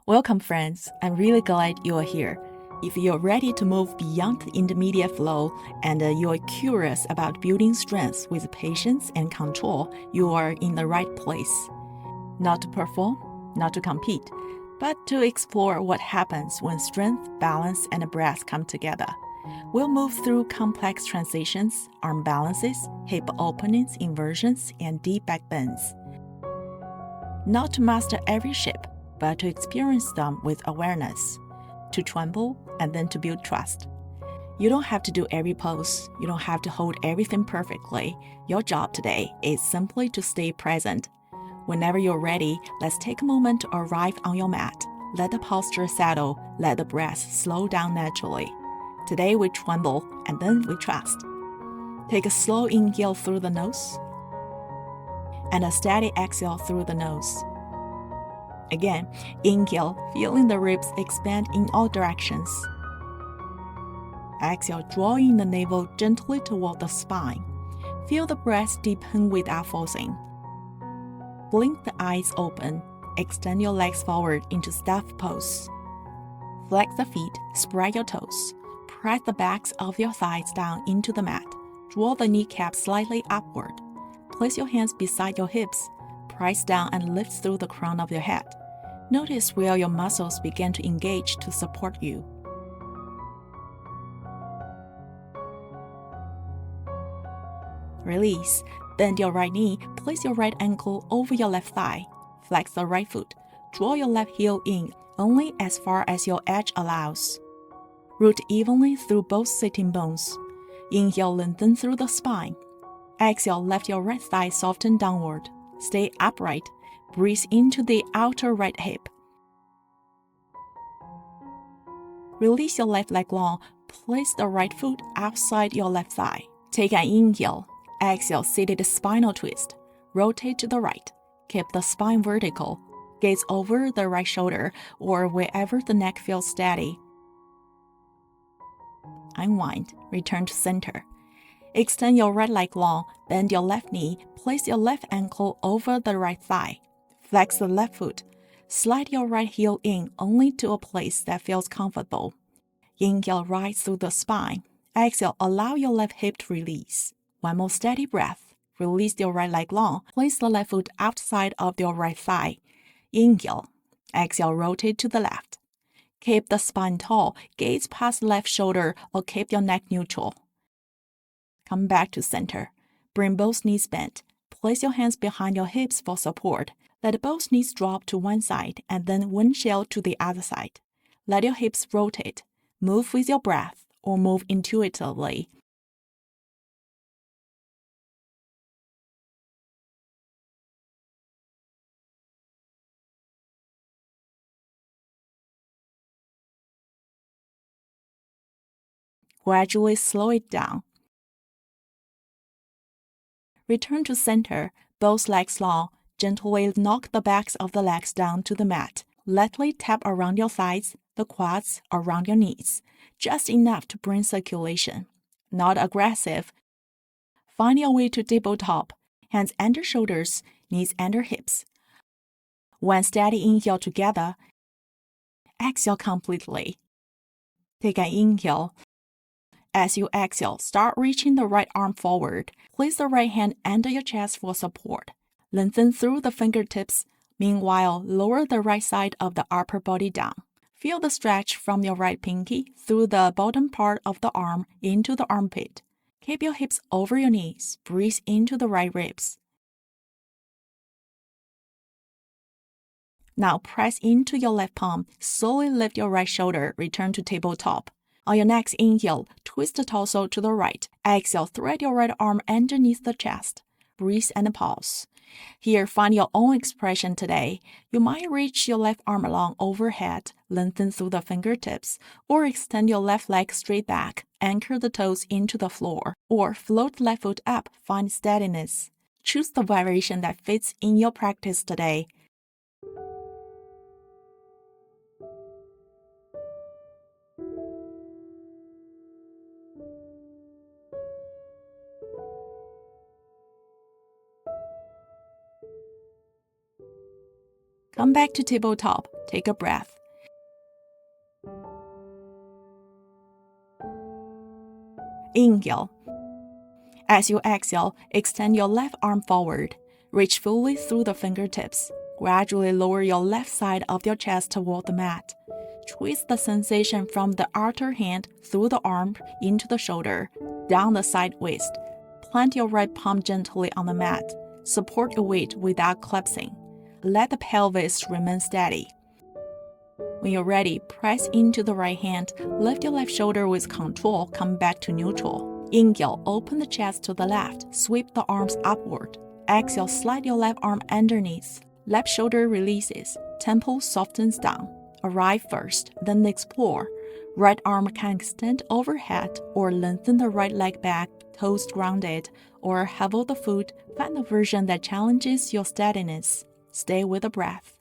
Welcome, friends. I'm really glad you are here. If you're ready to move beyond the intermediate flow and you're curious about building strength with patience and control, you are in the right place. Not to perform, not to compete, but to explore what happens when strength, balance, and breath come together. We'll move through complex transitions, arm balances, hip openings, inversions, and deep back bends. Not to master every shape, but to experience them with awareness, to tremble, and then to build trust. You don't have to do every pose. You don't have to hold everything perfectly. Your job today is simply to stay present. Whenever you're ready, let's take a moment to arrive on your mat. Let the posture settle. Let the breath slow down naturally. Today we tremble, and then we trust. Take a slow inhale through the nose, and a steady exhale through the nose. Again, inhale, feeling the ribs expand in all directions. Exhale, drawing the navel gently toward the spine. Feel the breath deepen without forcing. Blink the eyes open. Extend your legs forward into staff pose. Flex the feet, spread your toes. Press the backs of your thighs down into the mat. Draw the kneecaps slightly upward. Place your hands beside your hips. Press down and lift through the crown of your head. Notice where your muscles begin to engage to support you. Release. Bend your right knee. Place your right ankle over your left thigh. Flex the right foot. Draw your left heel in only as far as your edge allows. Root evenly through both sitting bones. Inhale, lengthen through the spine. Exhale, let your right thigh soften downward. Stay upright. Breathe into the outer right hip. Release your left leg long. Place the right foot outside your left thigh. Take an inhale. Exhale, seated spinal twist. Rotate to the right. Keep the spine vertical. Gaze over the right shoulder or wherever the neck feels steady. Unwind. Return to center. Extend your right leg long. Bend your left knee. Place your left ankle over the right thigh. Flex the left foot. Slide your right heel in only to a place that feels comfortable. Inhale, rise through the spine. Exhale, allow your left hip to release. One more steady breath. Release your right leg long. Place the left foot outside of your right thigh. Inhale. Exhale, rotate to the left. Keep the spine tall. Gaze past left shoulder or keep your neck neutral. Come back to center. Bring both knees bent. Place your hands behind your hips for support. Let both knees drop to one side and then windshield to the other side. Let your hips rotate. Move with your breath or move intuitively. Gradually slow it down. Return to center, both legs long. Gently knock the backs of the legs down to the mat. Lightly tap around your thighs, the quads, around your knees, just enough to bring circulation. Not aggressive. Find your way to tabletop. Hands under shoulders, knees under hips. One steady inhale together. Exhale completely. Take an inhale. As you exhale, start reaching the right arm forward. Place the right hand under your chest for support. Lengthen through the fingertips. Meanwhile, lower the right side of the upper body down. Feel the stretch from your right pinky through the bottom part of the arm into the armpit. Keep your hips over your knees. Breathe into the right ribs. Now press into your left palm. Slowly lift your right shoulder. Return to tabletop. On your next inhale, twist the torso to the right. Exhale, thread your right arm underneath the chest. Breathe and pause. Here, find your own expression today. You might reach your left arm along overhead, lengthen through the fingertips, or extend your left leg straight back, anchor the toes into the floor, or float left foot up, find steadiness. Choose the variation that fits in your practice today. Come back to tabletop. Take a breath. Inhale. As you exhale, extend your left arm forward. Reach fully through the fingertips. Gradually lower your left side of your chest toward the mat. Twist the sensation from the outer hand through the arm into the shoulder, down the side waist. Plant your right palm gently on the mat. Support your weight without collapsing. Let the pelvis remain steady. When you're ready, press into the right hand. Lift your left shoulder with control. Come back to neutral. Inhale, open the chest to the left. Sweep the arms upward. Exhale, slide your left arm underneath. Left shoulder releases. Temple softens down. Arrive first, then explore. Right arm can extend overhead or lengthen the right leg back, toes grounded, or hevel the foot. Find the version that challenges your steadiness. Stay with the breath.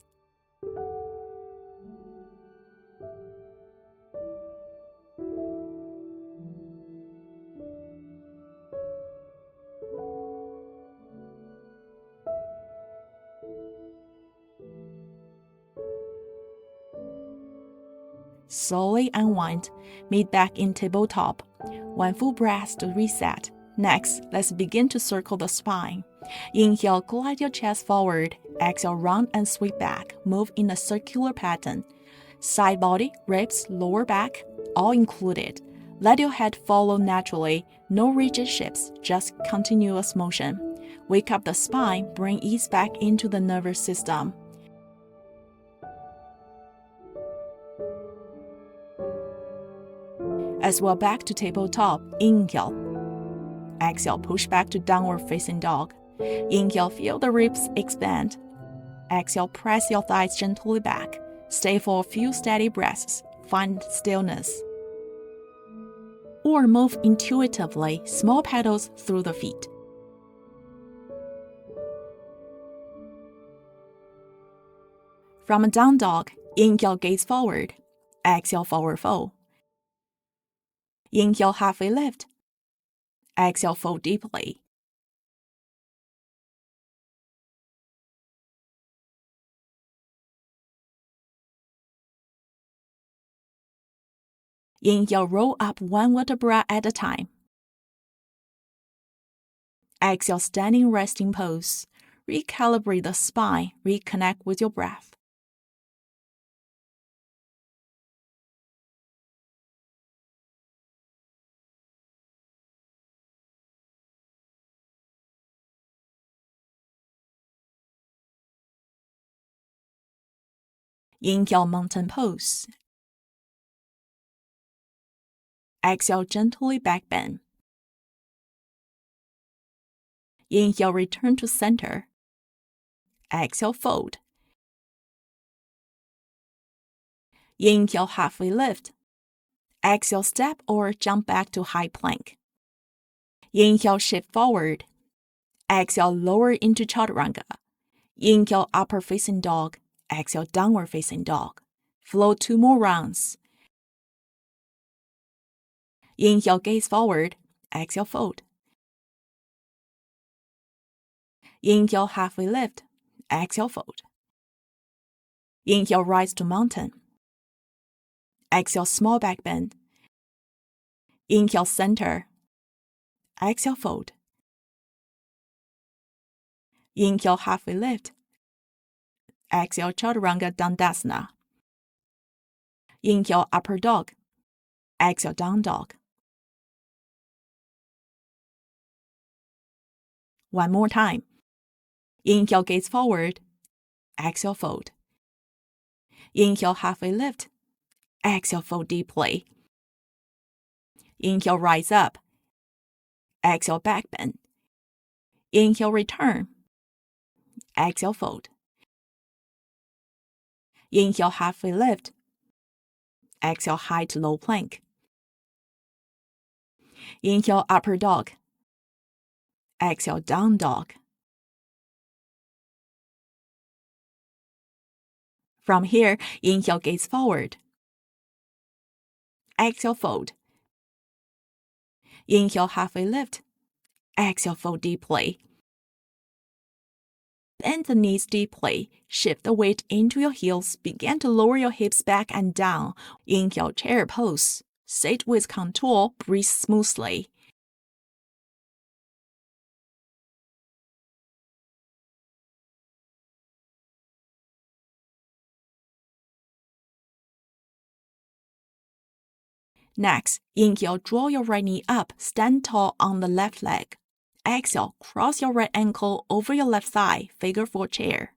Slowly unwind, meet back in tabletop. One full breath to reset. Next, let's begin to circle the spine. Inhale, glide your chest forward. Exhale, round and sweep back. Move in a circular pattern. Side body, ribs, lower back, all included. Let your head follow naturally. No rigid shapes, just continuous motion. Wake up the spine, bring ease back into the nervous system. As well, back to tabletop. Inhale. Exhale, push back to downward facing dog. Inhale, feel the ribs expand. Exhale, press your thighs gently back. Stay for a few steady breaths. Find stillness. Or move intuitively, small pedals through the feet. From a down dog, inhale, gaze forward. Exhale, forward fold. Inhale, halfway lift. Exhale, fold deeply. Inhale, roll up one vertebra at a time. Exhale, standing resting pose. Recalibrate the spine, reconnect with your breath. Inhale, mountain pose. Exhale, gently back bend. Inhale, return to center. Exhale, fold. Inhale, halfway lift. Exhale, step or jump back to high plank. Inhale, shift forward. Exhale, lower into chaturanga. Inhale, upper facing dog. Exhale, downward facing dog. Flow 2 more rounds. Inhale, gaze forward. Exhale, fold. Inhale, halfway lift. Exhale, fold. Inhale, rise to mountain. Exhale, small back bend. Inhale, center. Exhale, fold. Inhale, halfway lift. Exhale, chaturanga Dhanurasana. Inhale, upper dog. Exhale, down dog. One more time. Inhale, gaze forward. Exhale, fold. Inhale, halfway lift. Exhale, fold deeply. Inhale, rise up. Exhale, back bend. Inhale, return. Exhale, fold. Inhale, halfway lift. Exhale, high to low plank. Inhale, upper dog. Exhale, down dog. From here, inhale, gaze forward. Exhale, fold. Inhale, halfway lift. Exhale, fold deeply. Bend the knees deeply. Shift the weight into your heels. Begin to lower your hips back and down. Inhale, chair pose. Sit with control. Breathe smoothly. Next, inhale, draw your right knee up, stand tall on the left leg. Exhale, cross your right ankle over your left thigh, figure 4 chair.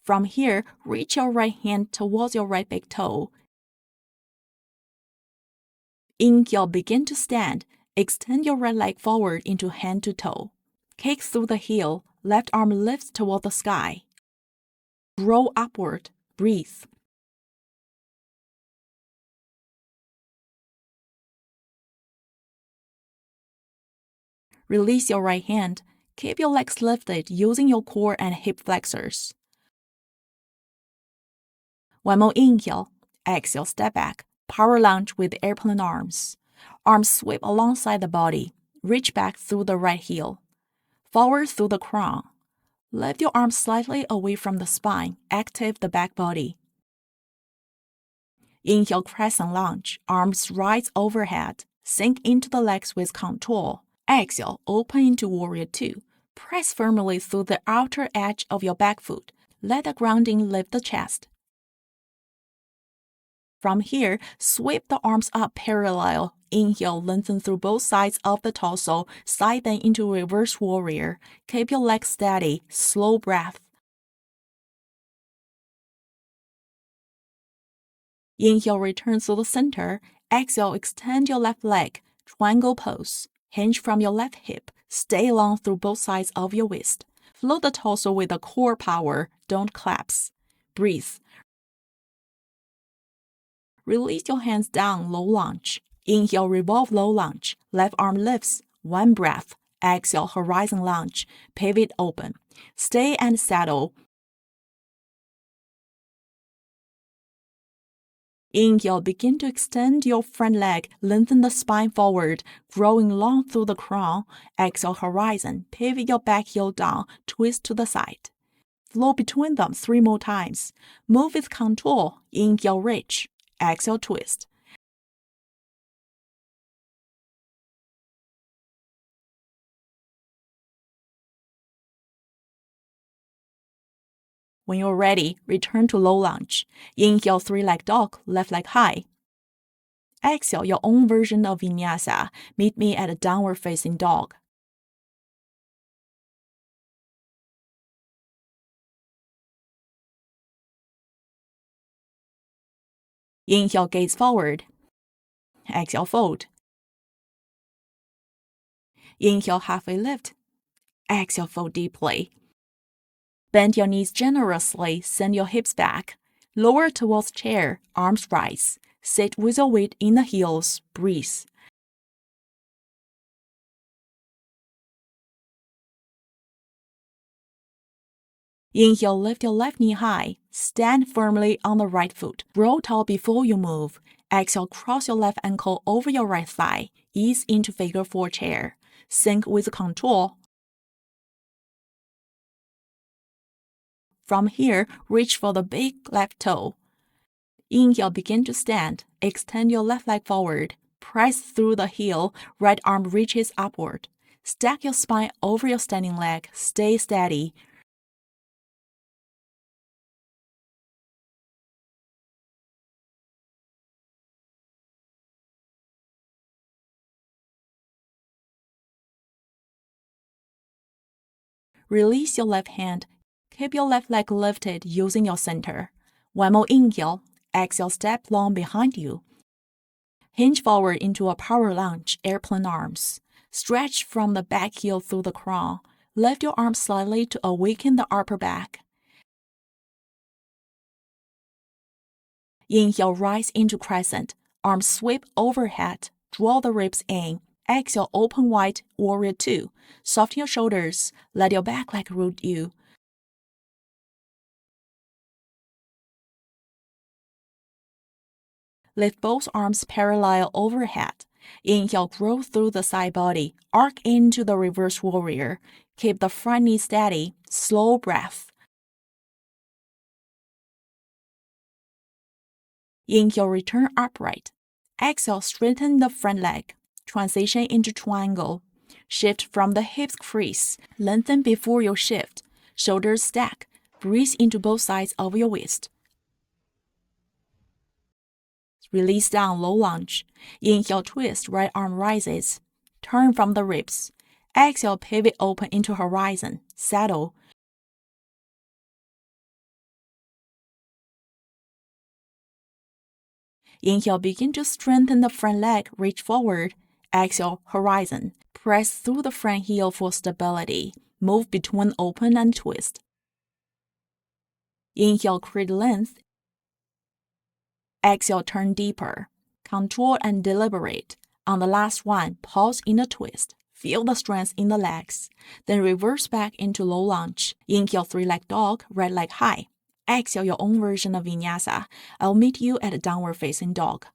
From here, reach your right hand towards your right big toe. Inhale, begin to stand. Extend your right leg forward into hand to toe. Kick through the heel, left arm lifts toward the sky. Roll upward, breathe. Release your right hand. Keep your legs lifted using your core and hip flexors. One more inhale. Exhale, step back. Power lunge with airplane arms. Arms sweep alongside the body. Reach back through the right heel. Forward through the crown. Lift your arms slightly away from the spine. Active the back body. Inhale, crescent lunge. Arms rise overhead. Sink into the legs with control. Exhale, open into warrior 2. Press firmly through the outer edge of your back foot. Let the grounding lift the chest. From here, sweep the arms up parallel. Inhale, lengthen through both sides of the torso, side bend into reverse warrior. Keep your legs steady, slow breath. Inhale, return to the center. Exhale, extend your left leg, triangle pose. Hinge from your left hip. Stay long through both sides of your waist. Float the torso with the core power. Don't collapse. Breathe. Release your hands down, low lunge. Inhale, revolve low lunge. Left arm lifts. 1 breath. Exhale, horizon lunge. Pivot open. Stay and settle. Inhale, begin to extend your front leg, lengthen the spine forward, growing long through the crown. Exhale, horizon, pivot your back heel down, twist to the side. Flow between them 3 more times. Move with control. Inhale, reach. Exhale, twist. When you're ready, return to low lunge. Inhale, 3-leg dog, left leg high. Exhale, your own version of vinyasa. Meet me at a downward facing dog. Inhale, gaze forward. Exhale, fold. Inhale, halfway lift. Exhale, fold deeply. Bend your knees generously, send your hips back. Lower towards chair, arms rise. Sit with your weight in the heels, breathe. Inhale, lift your left knee high. Stand firmly on the right foot. Roll tall before you move. Exhale, cross your left ankle over your right thigh. Ease into figure 4 chair. Sink with control. From here, reach for the big left toe. Inhale, begin to stand. Extend your left leg forward. Press through the heel. Right arm reaches upward. Stack your spine over your standing leg. Stay steady. Release your left hand. Keep your left leg lifted using your center. One more inhale. Exhale, step long behind you. Hinge forward into a power lunge, airplane arms. Stretch from the back heel through the crown. Lift your arms slightly to awaken the upper back. Inhale, rise into crescent. Arms sweep overhead. Draw the ribs in. Exhale, open wide, warrior 2. Soften your shoulders. Let your back leg root you. Lift both arms parallel overhead. Inhale, grow through the side body. Arc into the reverse warrior. Keep the front knee steady. Slow breath. Inhale, return upright. Exhale, straighten the front leg. Transition into triangle. Shift from the hips crease. Lengthen before you shift. Shoulders stack. Breathe into both sides of your waist. Release down, low lunge. Inhale, twist, right arm rises. Turn from the ribs. Exhale, pivot open into horizon. Settle. Inhale, begin to strengthen the front leg, reach forward. Exhale, horizon. Press through the front heel for stability. Move between open and twist. Inhale, create length. Exhale, turn deeper. Control and deliberate. On the last one, pause in the twist. Feel the strength in the legs. Then reverse back into low lunge. Inhale, three-leg dog, right leg high. Exhale, your own version of vinyasa. I'll meet you at a downward facing dog.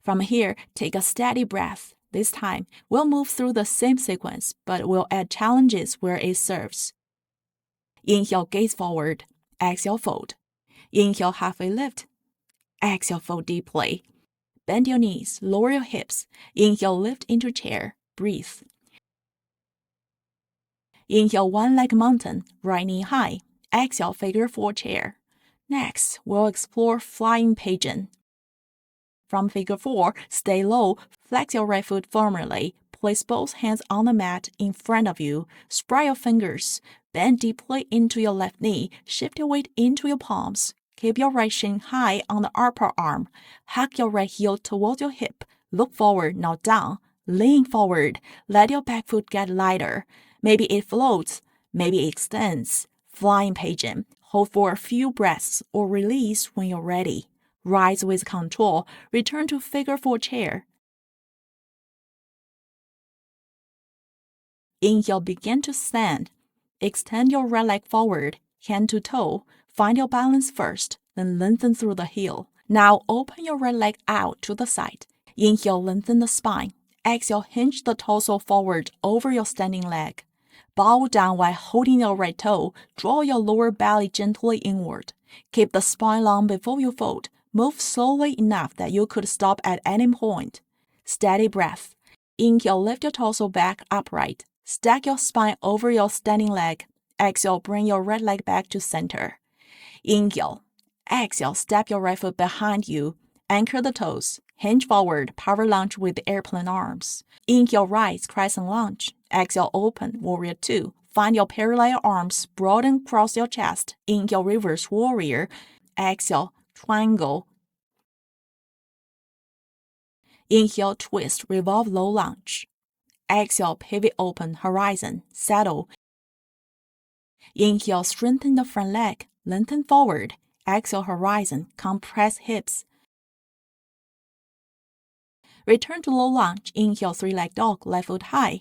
From here, take a steady breath. This time, we'll move through the same sequence, but we'll add challenges where it serves. Inhale, gaze forward. Exhale, fold. Inhale, halfway lift. Exhale, fold deeply. Bend your knees, lower your hips. Inhale, lift into chair. Breathe. Inhale, one-leg mountain, right knee high. Exhale, figure four chair. Next, we'll explore flying pigeon. From figure 4, stay low, flex your right foot firmly, place both hands on the mat in front of you, spread your fingers, bend deeply into your left knee, shift your weight into your palms, keep your right shin high on the upper arm, hug your right heel towards your hip, look forward, not down, lean forward, let your back foot get lighter, maybe it floats, maybe it extends, flying pigeon, hold for a few breaths or release when you're ready. Rise with control. Return to figure 4 chair. Inhale, begin to stand. Extend your right leg forward, hand to toe. Find your balance first, then lengthen through the heel. Now open your right leg out to the side. Inhale, lengthen the spine. Exhale, hinge the torso forward over your standing leg. Bow down while holding your right toe. Draw your lower belly gently inward. Keep the spine long before you fold. Move slowly enough that you could stop at any point. Steady breath. Inhale, lift your torso back upright. Stack your spine over your standing leg. Exhale, bring your right leg back to center. Inhale. Exhale, step your right foot behind you. Anchor the toes. Hinge forward, power lunge with airplane arms. Inhale, rise, crescent lunge. Exhale, open, warrior 2. Find your parallel arms, broaden across your chest. Inhale, reverse warrior. Exhale, triangle. Inhale, twist, revolve, low lunge. Exhale, pivot open, horizon, settle. Inhale, strengthen the front leg, lengthen forward. Exhale, horizon, compress hips. Return to low lunge. Inhale, three-leg dog, left foot high.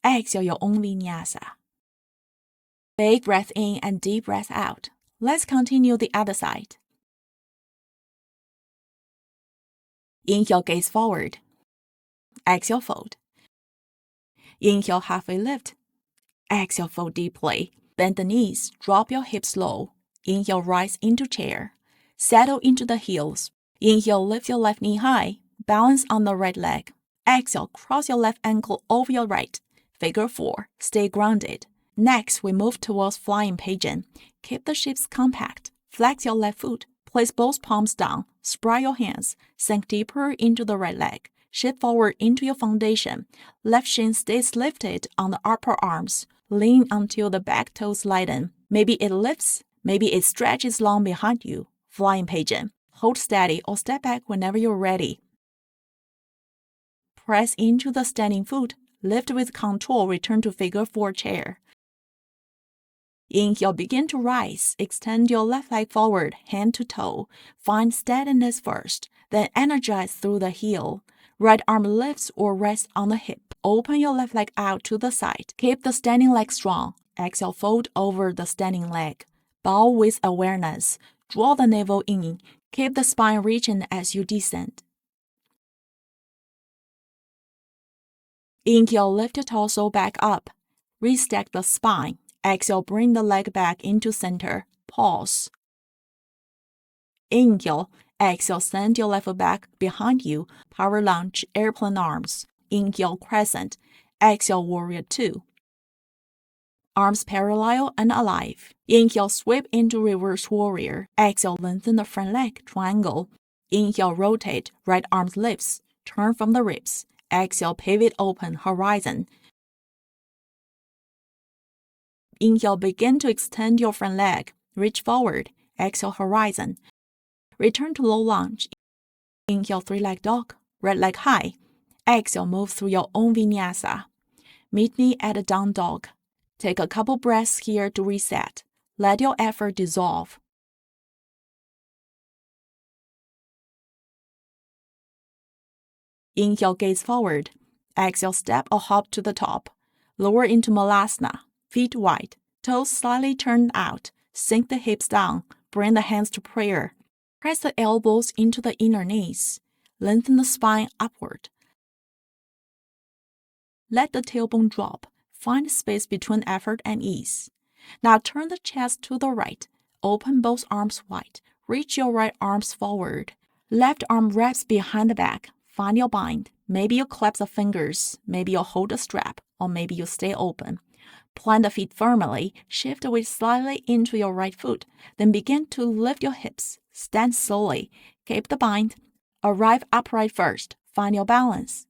Exhale, your own vinyasa. Big breath in and deep breath out. Let's continue the other side. Inhale, gaze forward. Exhale, fold. Inhale, halfway lift. Exhale, fold deeply. Bend the knees, drop your hips low. Inhale, rise into chair. Settle into the heels. Inhale, lift your left knee high. Balance on the right leg. Exhale, cross your left ankle over your right. Figure 4. Stay grounded. Next, we move towards flying pigeon. Keep the hips compact. Flex your left foot. Place both palms down. Spread your hands. Sink deeper into the right leg. Shift forward into your foundation. Left shin stays lifted on the upper arms. Lean until the back toes lighten. Maybe it lifts. Maybe it stretches long behind you. Flying pigeon. Hold steady or step back whenever you're ready. Press into the standing foot. Lift with control. Return to figure 4 chair. Inhale, begin to rise. Extend your left leg forward, hand to toe. Find steadiness first, then energize through the heel. Right arm lifts or rests on the hip. Open your left leg out to the side. Keep the standing leg strong. Exhale, fold over the standing leg. Bow with awareness. Draw the navel in. Keep the spine reaching as you descend. Inhale, lift your torso back up. Restack the spine. Exhale, bring the leg back into center. Pause. Inhale. Exhale, send your left foot back behind you. Power lunge, airplane arms. Inhale, crescent. Exhale, warrior 2. arms parallel and alive. Inhale, sweep into reverse warrior. Exhale, lengthen the front leg, triangle. Inhale, rotate, right arm lifts, turn from the ribs. Exhale, pivot open, horizon. Inhale, begin to extend your front leg. Reach forward. Exhale, horizon. Return to low lunge. Inhale, three-leg dog, right leg high. Exhale, move through your own vinyasa. Meet me at a down dog. Take a couple breaths here to reset. Let your effort dissolve. Inhale, gaze forward. Exhale, step or hop to the top. Lower into Malasana. Feet wide. Toes slightly turned out. Sink the hips down. Bring the hands to prayer. Press the elbows into the inner knees. Lengthen the spine upward. Let the tailbone drop. Find space between effort and ease. Now turn the chest to the right. Open both arms wide. Reach your right arms forward. Left arm wraps behind the back. Find your bind. Maybe you clasp the fingers. Maybe you hold a strap. Or maybe you stay open. Plant the feet firmly. Shift the weight slightly into your right foot. Then begin to lift your hips. Stand slowly. Keep the bind. Arrive upright first. Find your balance.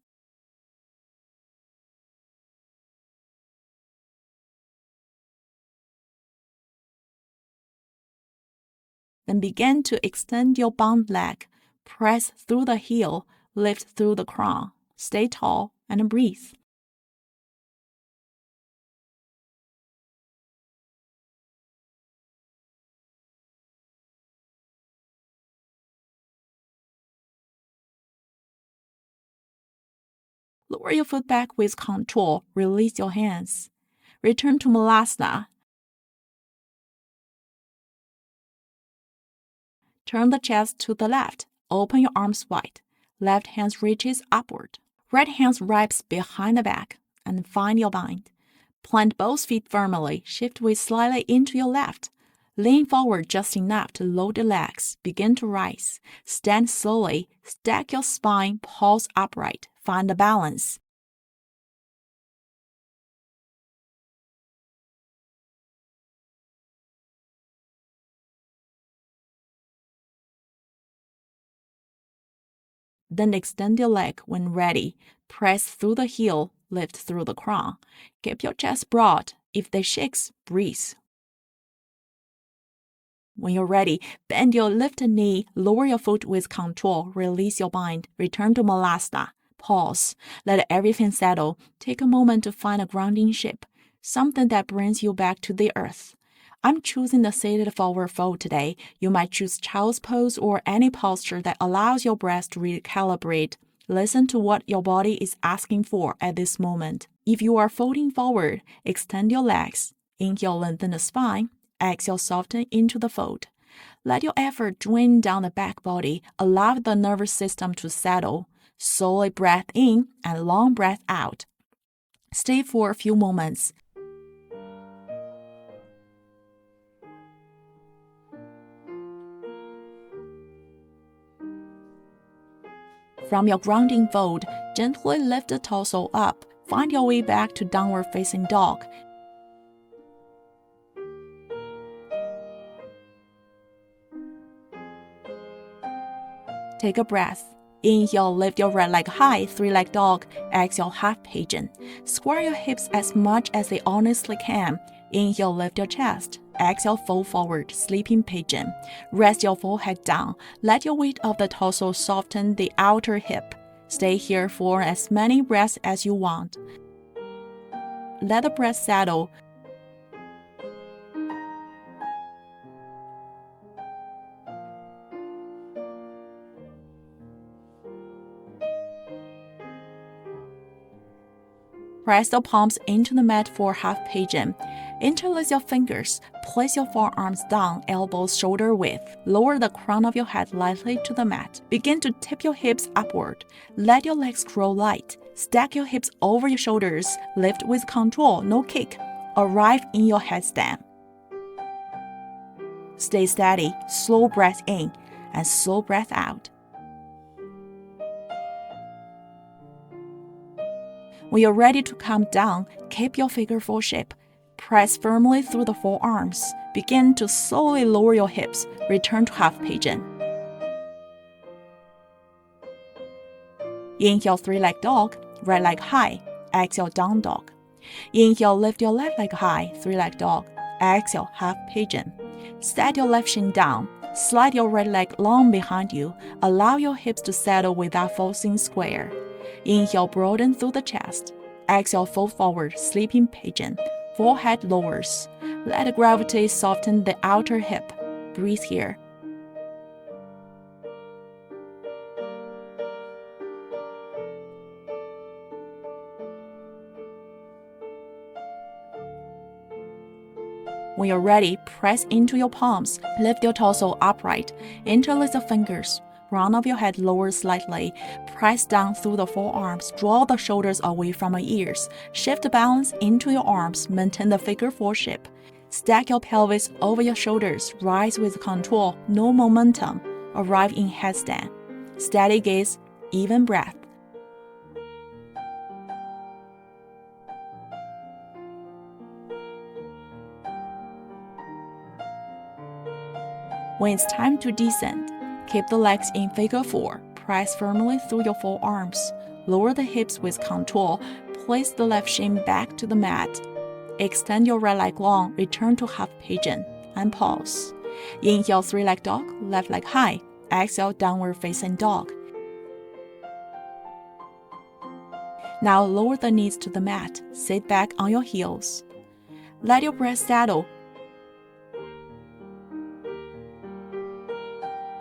Then begin to extend your bound leg. Press through the heel, lift through the crown. Stay tall and breathe. Lower your foot back with control. Release your hands. Return to Malasana. Turn the chest to the left. Open your arms wide. Left hand reaches upward. Right hand wraps behind the back and find your bind. Plant both feet firmly. Shift weight slightly into your left. Lean forward just enough to load the legs. Begin to rise. Stand slowly. Stack your spine. Pulse upright. Find the balance. Then extend your leg when ready. Press through the heel, lift through the crown. Keep your chest broad. If they shakes, breathe. When you're ready, bend your left knee, lower your foot with control, release your bind, return to Malasana. Pause. Let everything settle. Take a moment to find a grounding shape, something that brings you back to the earth. I'm choosing the seated forward fold today. You might choose child's pose or any posture that allows your breath to recalibrate. Listen to what your body is asking for at this moment. If you are folding forward, extend your legs. Inhale, lengthen the spine. Exhale, soften into the fold. Let your effort drain down the back body. Allow the nervous system to settle. Slowly breath in and long breath out. Stay for a few moments. From your grounding fold, gently lift the torso up. Find your way back to downward facing dog. Take a breath. Inhale, lift your right leg high, three-leg dog. Exhale, half pigeon. Square your hips as much as they honestly can. Inhale, lift your chest. Exhale, fold forward, sleeping pigeon. Rest your forehead down. Let your weight of the torso soften the outer hip. Stay here for as many breaths as you want. Let the breath settle. Press the palms into the mat for half pigeon. Interlace your fingers. Place your forearms down, elbows shoulder width. Lower the crown of your head lightly to the mat. Begin to tip your hips upward. Let your legs grow light. Stack your hips over your shoulders. Lift with control, no kick. Arrive in your headstand. Stay steady. Slow breath in and slow breath out. When you're ready to come down, keep your figure four shape. Press firmly through the forearms. Begin to slowly lower your hips. Return to half pigeon. Inhale, three-leg dog, right leg high. Exhale, down dog. Inhale, lift your left leg high, three-leg dog. Exhale, half pigeon. Set your left shin down. Slide your right leg long behind you. Allow your hips to settle without forcing square. Inhale, broaden through the chest. Exhale, fold forward, sleeping pigeon. Forehead lowers. Let gravity soften the outer hip. Breathe here. When you're ready, press into your palms. Lift your torso upright. Interlace the fingers. Round of your head lower slightly. Press down through the forearms. Draw the shoulders away from your ears. Shift the balance into your arms. Maintain the figure four shape. Stack your pelvis over your shoulders. Rise with control. No momentum. Arrive in headstand. Steady gaze. Even breath. When it's time to descend, keep the legs in figure four. Press firmly through your forearms. Lower the hips with control. Place the left shin back to the mat. Extend your right leg long. Return to half pigeon and pause. Inhale, three-leg dog, left leg high. Exhale, downward facing dog. Now lower the knees to the mat. Sit back on your heels. Let your breath settle.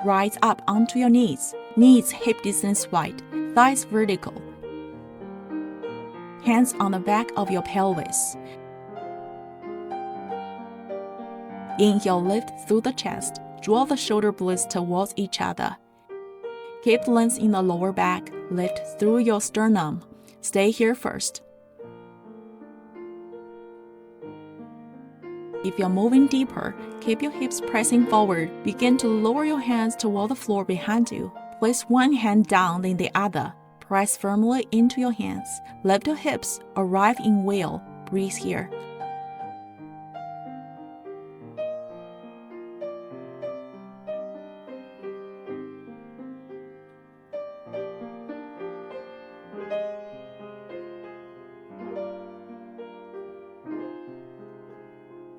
Rise up onto your knees. Knees hip distance wide. Thighs vertical. Hands on the back of your pelvis. Inhale, lift through the chest. Draw the shoulder blades towards each other. Keep length in the lower back. Lift through your sternum. Stay here first. If you're moving deeper, keep your hips pressing forward. Begin to lower your hands toward the floor behind you. Place one hand down, then the other. Press firmly into your hands. Lift your hips. Arrive in wheel. Breathe here.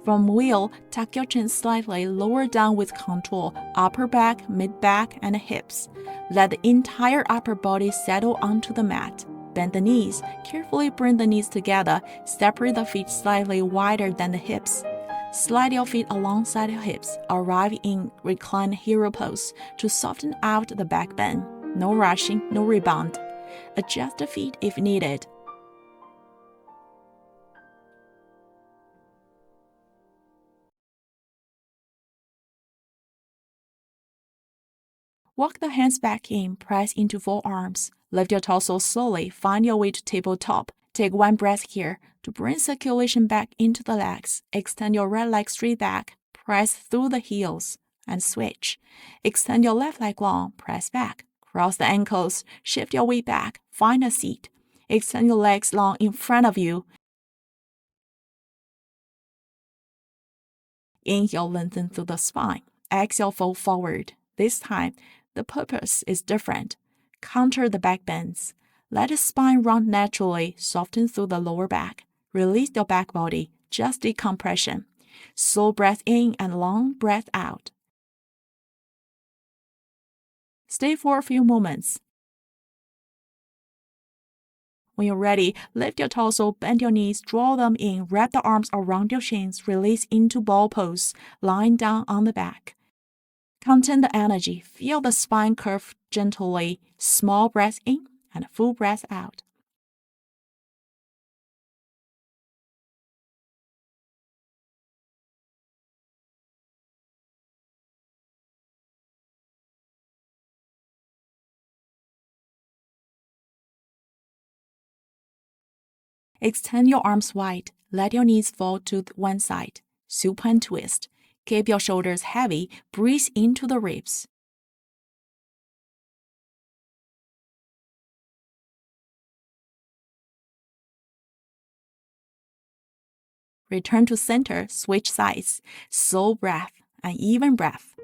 From wheel, tuck your chin slightly lower down with control, upper back, mid-back, and hips. Let the entire upper body settle onto the mat. Bend the knees. Carefully bring the knees together. Separate the feet slightly wider than the hips. Slide your feet alongside your hips. Arrive in reclined hero pose to soften out the back bend. No rushing, no rebound. Adjust the feet if needed. Walk the hands back in, press into forearms. Lift your torso slowly, find your way to tabletop. Take one breath here to bring circulation back into the legs. Extend your right leg straight back, press through the heels, and switch. Extend your left leg long, press back. Cross the ankles, shift your weight back, find a seat. Extend your legs long in front of you. Inhale, lengthen through the spine. Exhale, fold forward. This time, the purpose is different. Counter the back bends. Let the spine round naturally, soften through the lower back. Release your back body, just decompression. Slow breath in and long breath out. Stay for a few moments. When you're ready, lift your torso, bend your knees, draw them in, wrap the arms around your shins, release into ball pose, lying down on the back. Contain the energy, feel the spine curve gently, small breath in and full breath out. Extend your arms wide, let your knees fall to one side, supine twist. Keep your shoulders heavy, breathe into the ribs. Return to center, switch sides. Slow breath, an even breath.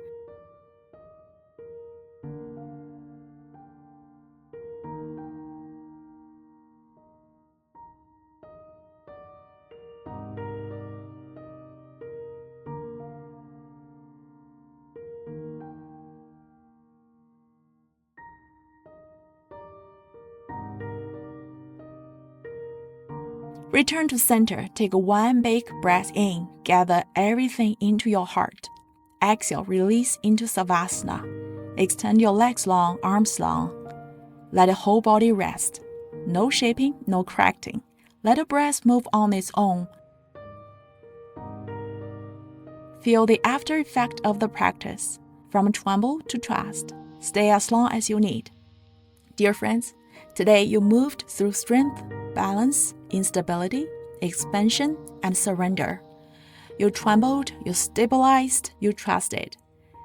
Return to center. Take one big breath in. Gather everything into your heart. Exhale, release into Savasana. Extend your legs long, arms long. Let the whole body rest. No shaping, no correcting. Let the breath move on its own. Feel the after effect of the practice, from tremble to trust. Stay as long as you need. Dear friends, today you moved through strength, balance, instability, expansion, and surrender. You trembled, you stabilized, you trusted.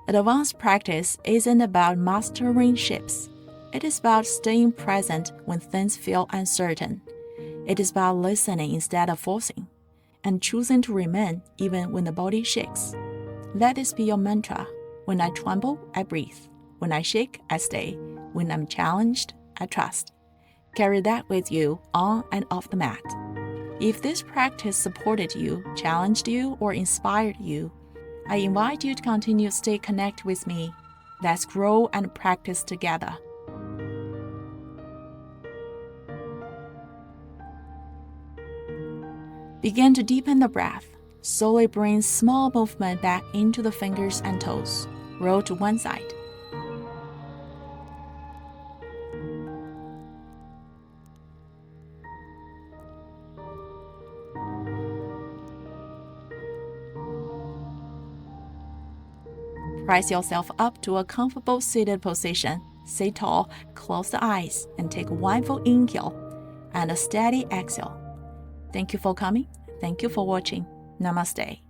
Advanced practice isn't about mastering shapes. It is about staying present when things feel uncertain. It is about listening instead of forcing, and choosing to remain even when the body shakes. Let this be your mantra. When I tremble, I breathe. When I shake, I stay. When I'm challenged, I trust. Carry that with you on and off the mat. If this practice supported you, challenged you, or inspired you, I invite you to continue to stay connected with me. Let's grow and practice together. Begin to deepen the breath. Slowly bring small movement back into the fingers and toes. Roll to one side. Press yourself up to a comfortable seated position. Sit tall, close the eyes, and take one full inhale and a steady exhale. Thank you for coming. Thank you for watching. Namaste.